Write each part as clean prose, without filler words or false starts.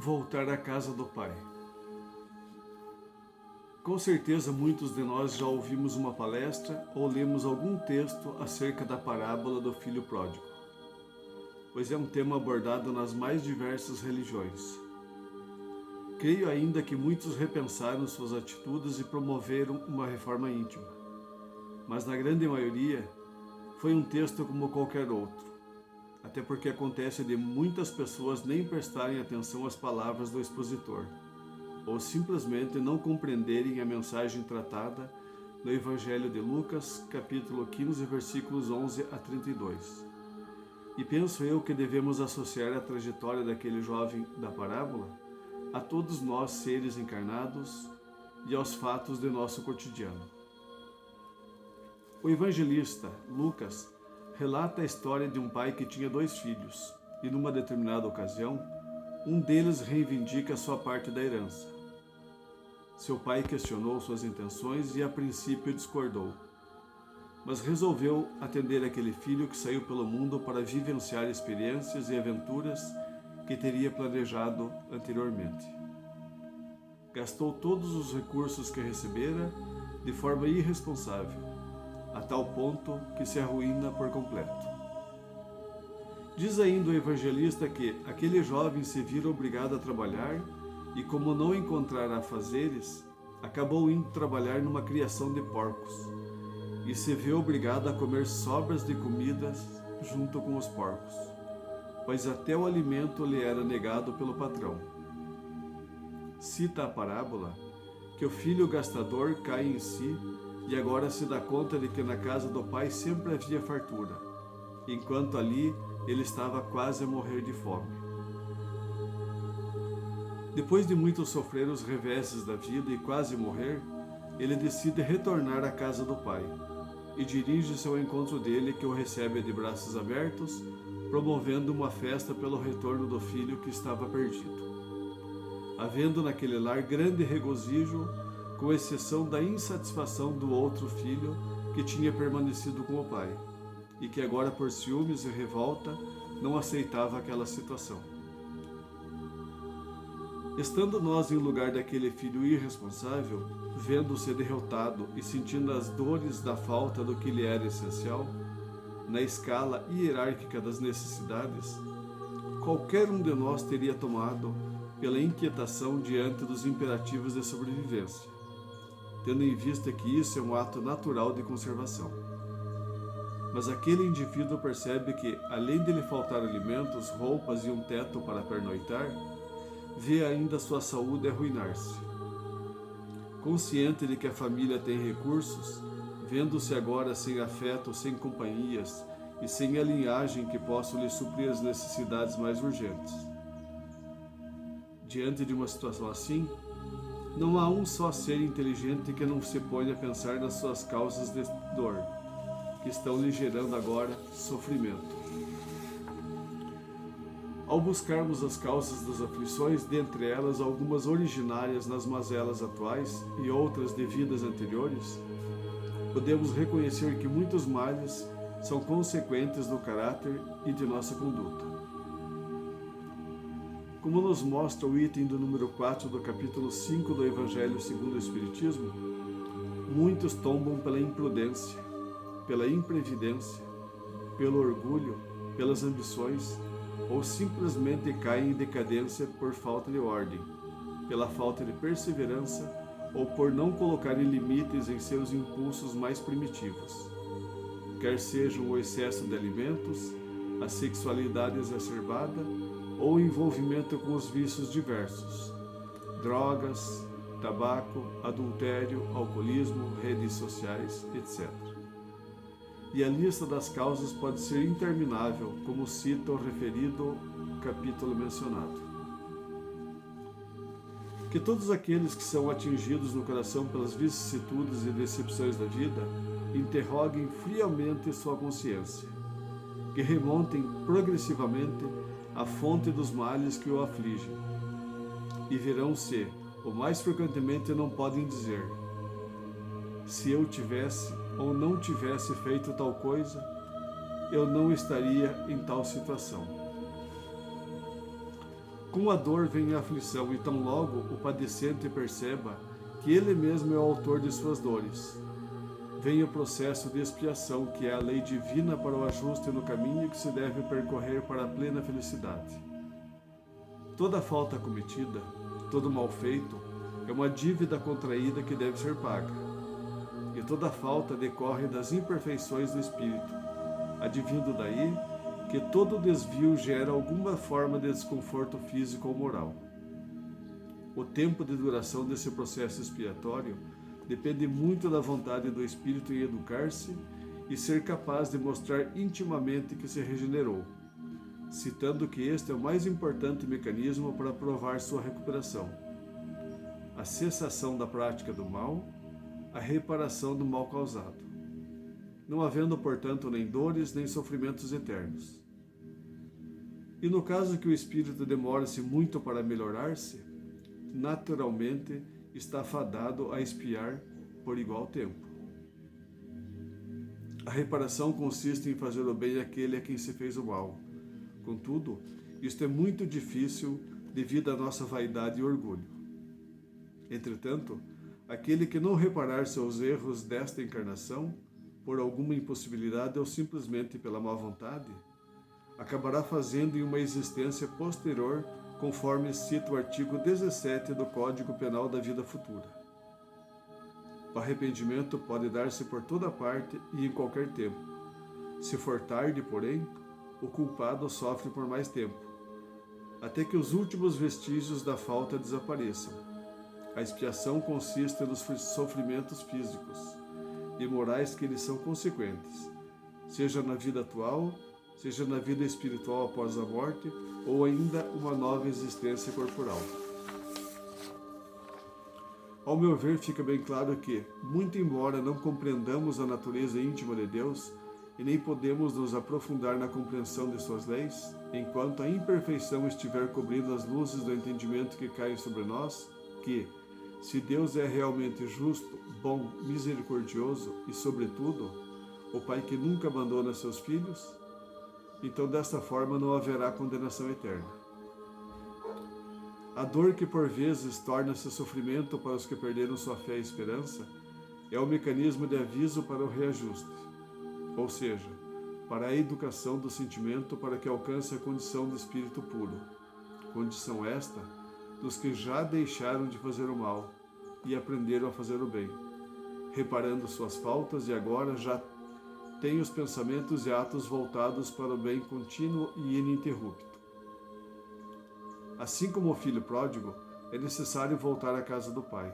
Voltar à casa do Pai. Com certeza muitos de nós já ouvimos uma palestra ou lemos algum texto acerca da parábola do filho pródigo, pois é um tema abordado nas mais diversas religiões. Creio ainda que muitos repensaram suas atitudes e promoveram uma reforma íntima, mas na grande maioria foi um texto como qualquer outro, até porque acontece de muitas pessoas nem prestarem atenção às palavras do expositor, ou simplesmente não compreenderem a mensagem tratada no Evangelho de Lucas, capítulo 15, versículos 11 a 32. E penso eu que devemos associar a trajetória daquele jovem da parábola a todos nós, seres encarnados, e aos fatos de nosso cotidiano. O evangelista Lucas relata a história de um pai que tinha 2 filhos, e numa determinada ocasião, um deles reivindica sua parte da herança. Seu pai questionou suas intenções e a princípio discordou, mas resolveu atender aquele filho que saiu pelo mundo para vivenciar experiências e aventuras que teria planejado anteriormente. Gastou todos os recursos que recebera de forma irresponsável, a tal ponto que se arruína por completo. Diz ainda o evangelista que aquele jovem se vira obrigado a trabalhar e, como não encontrar afazeres, acabou indo trabalhar numa criação de porcos e se vê obrigado a comer sobras de comidas junto com os porcos, pois até o alimento lhe era negado pelo patrão. Cita a parábola que o filho gastador cai em si e agora se dá conta de que na casa do pai sempre havia fartura, enquanto ali ele estava quase a morrer de fome. Depois de muito sofrer os reveses da vida e quase morrer, ele decide retornar à casa do pai e dirige-se ao encontro dele, que o recebe de braços abertos, promovendo uma festa pelo retorno do filho que estava perdido. Havendo naquele lar grande regozijo, com exceção da insatisfação do outro filho que tinha permanecido com o pai, e que agora por ciúmes e revolta não aceitava aquela situação. Estando nós em lugar daquele filho irresponsável, vendo-se derrotado e sentindo as dores da falta do que lhe era essencial, na escala hierárquica das necessidades, qualquer um de nós teria tomado pela inquietação diante dos imperativos de sobrevivência, tendo em vista que isso é um ato natural de conservação. Mas aquele indivíduo percebe que, além de lhe faltar alimentos, roupas e um teto para pernoitar, vê ainda sua saúde arruinar-se. Consciente de que a família tem recursos, vendo-se agora sem afeto, sem companhias e sem a linhagem que possa lhe suprir as necessidades mais urgentes. Diante de uma situação assim, não há um só ser inteligente que não se ponha a pensar nas suas causas de dor, que estão lhe gerando agora sofrimento. Ao buscarmos as causas das aflições, dentre elas algumas originárias nas mazelas atuais e outras de vidas anteriores, podemos reconhecer que muitos males são consequentes do caráter e de nossa conduta. Como nos mostra o item do número 4 do capítulo 5 do Evangelho segundo o Espiritismo, muitos tombam pela imprudência, pela imprevidência, pelo orgulho, pelas ambições, ou simplesmente caem em decadência por falta de ordem, pela falta de perseverança ou por não colocarem limites em seus impulsos mais primitivos, quer sejam o excesso de alimentos, a sexualidade exacerbada ou o envolvimento com os vícios diversos, drogas, tabaco, adultério, alcoolismo, redes sociais, etc. E a lista das causas pode ser interminável, como cita o referido capítulo mencionado. Que todos aqueles que são atingidos no coração pelas vicissitudes e decepções da vida interroguem friamente sua consciência, que remontem progressivamente a fonte dos males que o afligem, e verão se, o mais frequentemente não podem dizer: se eu tivesse ou não tivesse feito tal coisa, eu não estaria em tal situação. Com a dor vem a aflição, e tão logo o padecente perceba que ele mesmo é o autor de suas dores. Vem o processo de expiação, que é a lei divina para o ajuste no caminho que se deve percorrer para a plena felicidade. Toda falta cometida, todo mal feito, é uma dívida contraída que deve ser paga. E toda falta decorre das imperfeições do espírito, advindo daí que todo desvio gera alguma forma de desconforto físico ou moral. O tempo de duração desse processo expiatório depende muito da vontade do espírito em educar-se e ser capaz de mostrar intimamente que se regenerou, citando que este é o mais importante mecanismo para provar sua recuperação: a cessação da prática do mal, a reparação do mal causado, não havendo, portanto, nem dores nem sofrimentos eternos. E no caso que o espírito demore-se muito para melhorar-se, naturalmente está fadado a expiar por igual tempo. A reparação consiste em fazer o bem àquele a quem se fez o mal. Contudo, isto é muito difícil devido à nossa vaidade e orgulho. Entretanto, aquele que não reparar seus erros desta encarnação, por alguma impossibilidade ou simplesmente pela má vontade, acabará fazendo em uma existência posterior, conforme cita o artigo 17 do Código Penal da Vida Futura. O arrependimento pode dar-se por toda parte e em qualquer tempo. Se for tarde, porém, o culpado sofre por mais tempo, até que os últimos vestígios da falta desapareçam. A expiação consiste nos sofrimentos físicos e morais que lhes são consequentes, seja na vida atual, seja na vida espiritual após a morte, ou ainda uma nova existência corporal. Ao meu ver, fica bem claro que, muito embora não compreendamos a natureza íntima de Deus, e nem podemos nos aprofundar na compreensão de suas leis, enquanto a imperfeição estiver cobrindo as luzes do entendimento que caem sobre nós, que, se Deus é realmente justo, bom, misericordioso e, sobretudo, o Pai que nunca abandona seus filhos, então desta forma não haverá condenação eterna. A dor que por vezes torna-se sofrimento para os que perderam sua fé e esperança é o mecanismo de aviso para o reajuste, ou seja, para a educação do sentimento para que alcance a condição de espírito puro, condição esta dos que já deixaram de fazer o mal e aprenderam a fazer o bem, reparando suas faltas e agora já têm os pensamentos e atos voltados para o bem contínuo e ininterrupto. Assim como o filho pródigo, é necessário voltar à casa do Pai.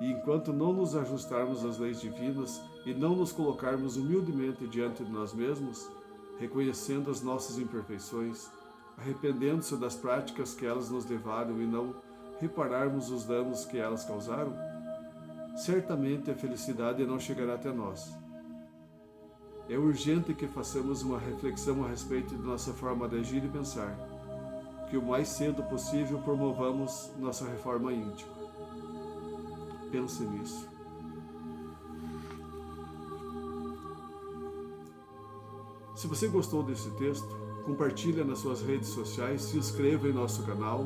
E enquanto não nos ajustarmos às leis divinas e não nos colocarmos humildemente diante de nós mesmos, reconhecendo as nossas imperfeições, arrependendo-se das práticas que elas nos levaram e não repararmos os danos que elas causaram, certamente a felicidade não chegará até nós. É urgente que façamos uma reflexão a respeito de nossa forma de agir e pensar, que o mais cedo possível promovamos nossa reforma íntima. Pense nisso. Se você gostou desse texto, compartilhe nas suas redes sociais, se inscreva em nosso canal,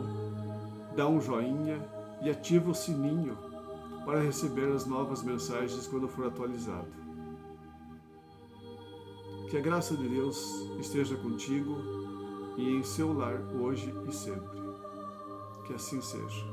dá um joinha e ativa o sininho para receber as novas mensagens quando for atualizado. Que a graça de Deus esteja contigo e em seu lar hoje e sempre. Que assim seja.